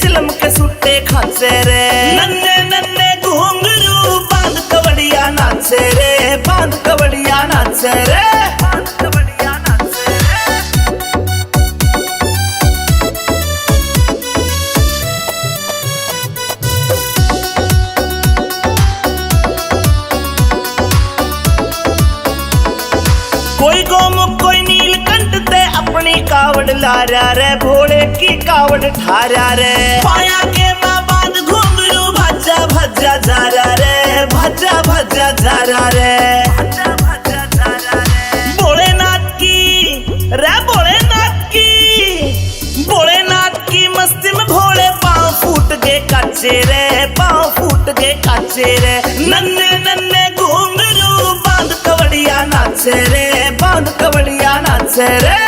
चिलम के सुट्टे खाचे रे। नन्हे नन्हे घुंघरू बांध कवड़िया नाचे रे, बांध कवड़िया नाचे रे। कोई गोमुख कोई नीलकंठ ते अपनी कावड़ लारा रे, भोले की कावड़ ठारा रे। पाया के माँ बांध घुंघरू भज्जा भज्जा जारा रे, भज्जा भज्जा जारा रे। भोलेनाथ की रे, भोलेनाथ की मस्ती में भोले पाँव फूट गए काचे रे, पाँव फूट गए काचे रे। नन्हे नन्हे घुंघरू बांध कवड़िया नाचे रे, बांध कवड़िया नाचे रे।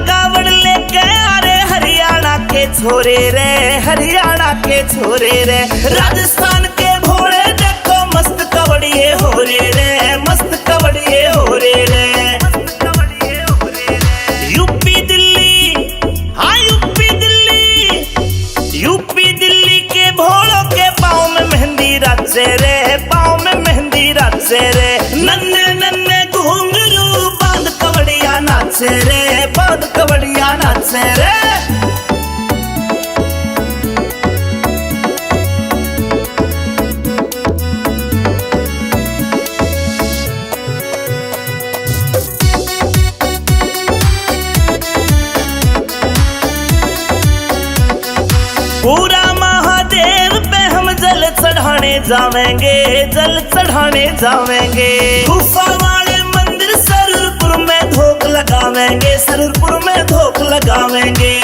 कावड़ लेके आ रे हरियाणा के छोरे रे, हरियाणा के छोरे रे। राजस्थान के भोले देखो मस्त कवड़िए हो रे रे, मस्त कवड़िए हो रे रे। यूपी दिल्ली, हाँ यूपी दिल्ली के भोलों के पाँव में मेहंदी राचे रे, पाँव में मेहंदी राचे रे। नन्हे नन्हे घुंघरू बांध कवड़िया नाचे रे, बांध कवड़िया नाचे रे। पूरा महादेव पे हम जल चढ़ाने जावेंगे, जल चढ़ाने जावेंगे। गुफा वाले मंदिर सरूरपुर में धोख लगावेंगे, सरूरपुर में धोख लगावेंगे।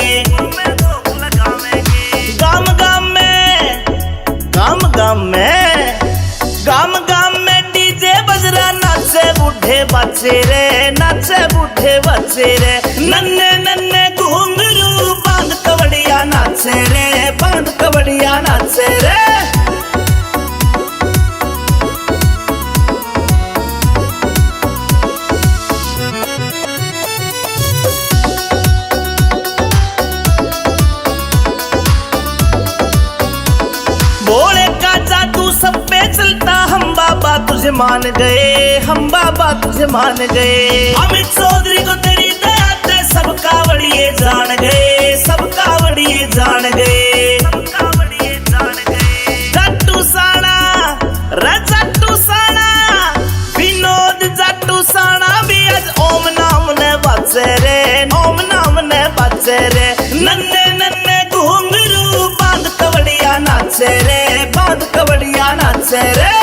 गाम में डीजे बजरा नाचे बूढ़े बच्चे रे, नाचे बूढ़े बच्चे रे। नन्हे नन्हे घुंघरू बांध कवड़िया नाचे रे, बांध कवड़िया नाचे रे। भोले का जादू सब पे चलता, हम बाबा तुझे मान गए, हम बाबा तुझे मान गए। अमित चौधरी को तेरी दया से सब कावड़िए जान गए, सब कावड़िए जान गए। जट्टू साना रे, जट्टू साना विनोद जट्टू साना भी आज ओम नाम ने बचे रे, ओम नाम ने बचे रे। नन्हे नन्हे घुंघरू बांध कवड़िया नाचे रे, बांध कवड़िया नाचे रे।